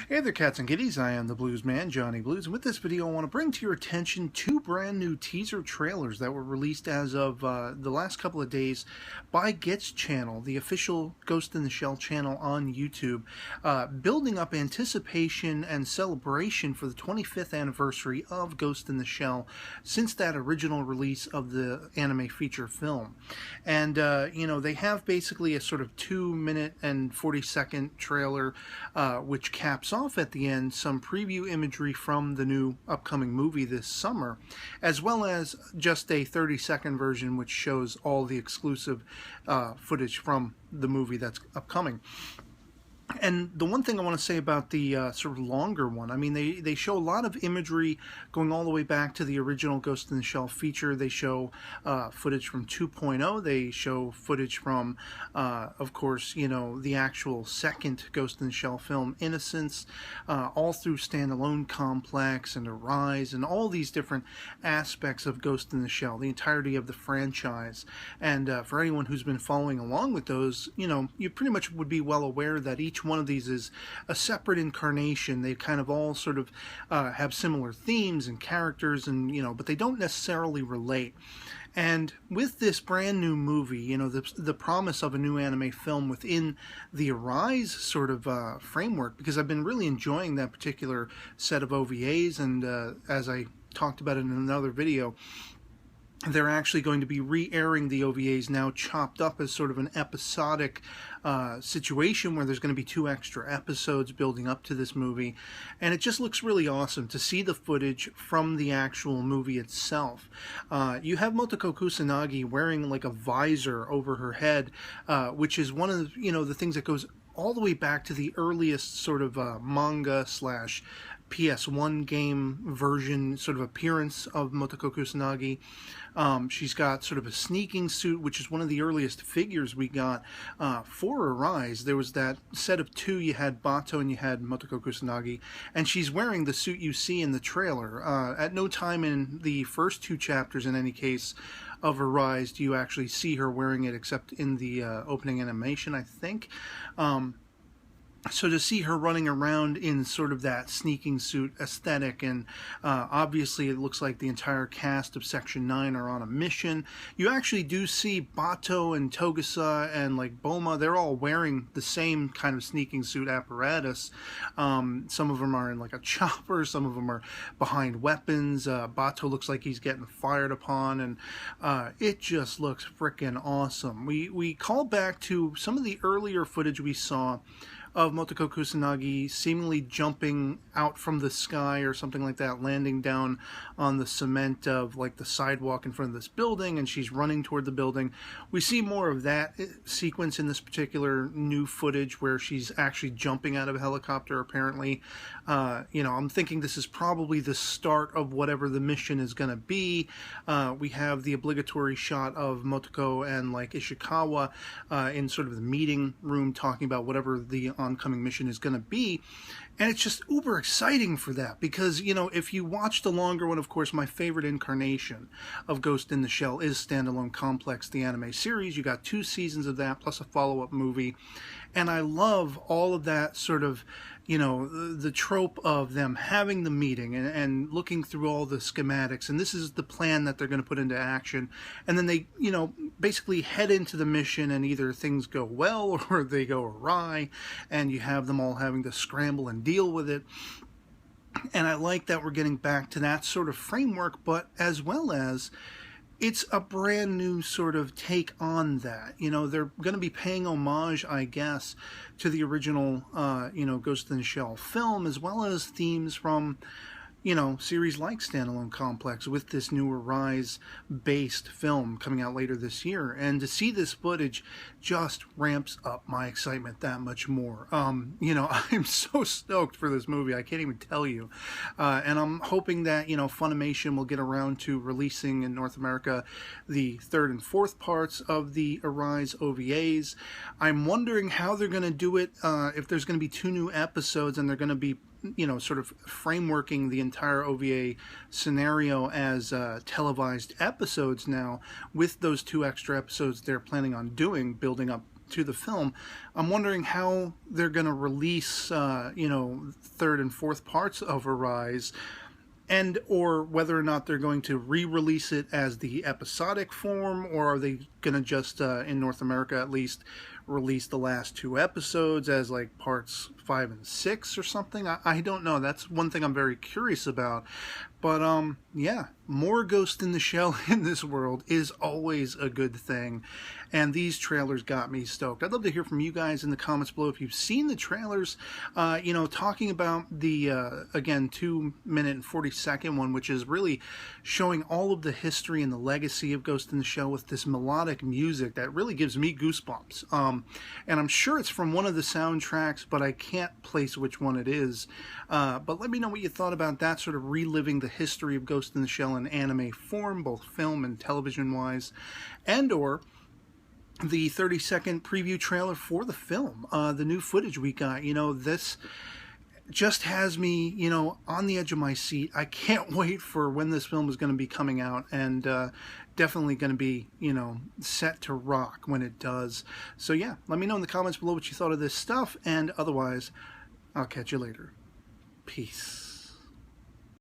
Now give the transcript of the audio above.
Hey there, cats and kitties. I am the Blues Man, Johnny Blues, and with this video I want to bring to your attention two brand new teaser trailers that were released as of the last couple of days by Git's channel, the official Ghost in the Shell channel on YouTube, building up anticipation and celebration for the 25th anniversary of Ghost in the Shell since that original release of the anime feature film. And, they have basically a sort of 2-minute and 40-second trailer which caps off at the end some preview imagery from the new upcoming movie this summer, as well as just a 30-second version which shows all the exclusive footage from the movie that's upcoming. And the one thing I want to say about the sort of longer one, I mean, they show a lot of imagery going all the way back to the original Ghost in the Shell feature. They show footage from 2.0. They show footage from, of course, the actual second Ghost in the Shell film, Innocence, all through Standalone Complex and Arise and all these different aspects of Ghost in the Shell, the entirety of the franchise. And for anyone who's been following along with those, you pretty much would be well aware that each one of these is a separate incarnation. They kind of all sort of have similar themes and characters, and but they don't necessarily relate. And with this brand new movie, the promise of a new anime film within the Arise sort of framework, because I've been really enjoying that particular set of OVAs, and as I talked about in another video, they're actually going to be re-airing the OVAs now, chopped up as sort of an episodic situation where there's going to be 2 extra episodes building up to this movie. And it just looks really awesome to see the footage from the actual movie itself. You have Motoko Kusanagi wearing like a visor over her head, which is one of the things that goes all the way back to the earliest sort of manga slash PS1 game version sort of appearance of Motoko Kusanagi. She's got sort of a sneaking suit, which is one of the earliest figures we got for Arise. There was that set of 2, you had Batou and you had Motoko Kusanagi, and she's wearing the suit you see in the trailer. At no time in the first 2 chapters, in any case, of Arise do you actually see her wearing it, except in the opening animation, I think. So to see her running around in sort of that sneaking suit aesthetic, and obviously it looks like the entire cast of Section 9 are on a mission. You actually do see Batou and Togasa and like Boma, they're all wearing the same kind of sneaking suit apparatus. Some of them are in like a chopper, some of them are behind weapons. Batou looks like he's getting fired upon, and it just looks frickin' awesome. We call back to some of the earlier footage we saw of Motoko Kusanagi seemingly jumping out from the sky or something like that, landing down on the cement of like the sidewalk in front of this building, and she's running toward the building. We see more of that sequence in this particular new footage where she's actually jumping out of a helicopter, apparently. I'm thinking this is probably the start of whatever the mission is going to be. We have the obligatory shot of Motoko and like Ishikawa in sort of the meeting room talking about whatever the oncoming mission is going to be, and it's just uber exciting for that, because if you watch the longer one, of course my favorite incarnation of Ghost in the Shell is Standalone Complex, the anime series. You got 2 seasons of that plus a follow-up movie, and I love all of that sort of the trope of them having the meeting and looking through all the schematics, and this is the plan that they're going to put into action, and then they basically head into the mission, and either things go well or they go awry, and you have them all having to scramble and deal with it. And I like that we're getting back to that sort of framework, but as well as it's a brand new sort of take on that. They're going to be paying homage, I guess, to the original, Ghost in the Shell film, as well as themes from, series like Standalone Complex with this new Arise-based film coming out later this year. And to see this footage just ramps up my excitement that much more. I'm so stoked for this movie, I can't even tell you. And I'm hoping that, Funimation will get around to releasing in North America the 3rd and 4th parts of the Arise OVAs. I'm wondering how they're going to do it, if there's going to be 2 new episodes and they're going to be sort of frameworking the entire OVA scenario as televised episodes now, with those 2 extra episodes they're planning on doing, building up to the film. I'm wondering how they're going to release, you know, third and fourth parts of Arise, and or whether or not they're going to re-release it as the episodic form, or are they going to just, in North America at least, release the last 2 episodes as like parts 5 and 6 or something. I don't know. That's one thing I'm very curious about. But yeah, more Ghost in the Shell in this world is always a good thing, and these trailers got me stoked. I'd love to hear from you guys in the comments below if you've seen the trailers. You know, talking about the again 2-minute and 40-second one, which is really showing all of the history and the legacy of Ghost in the Shell with this melodic music that really gives me goosebumps. And I'm sure it's from one of the soundtracks, but I can't place which one it is. But let me know what you thought about that, sort of reliving the history of Ghost in the Shell in anime form, both film and television-wise, and or the 30-second preview trailer for the film, the new footage we got. You know, this just has me, you know, on the edge of my seat. I can't wait for when this film is going to be coming out, and definitely going to be, you know, set to rock when it does. So yeah, let me know in the comments below what you thought of this stuff, and otherwise, I'll catch you later. Peace.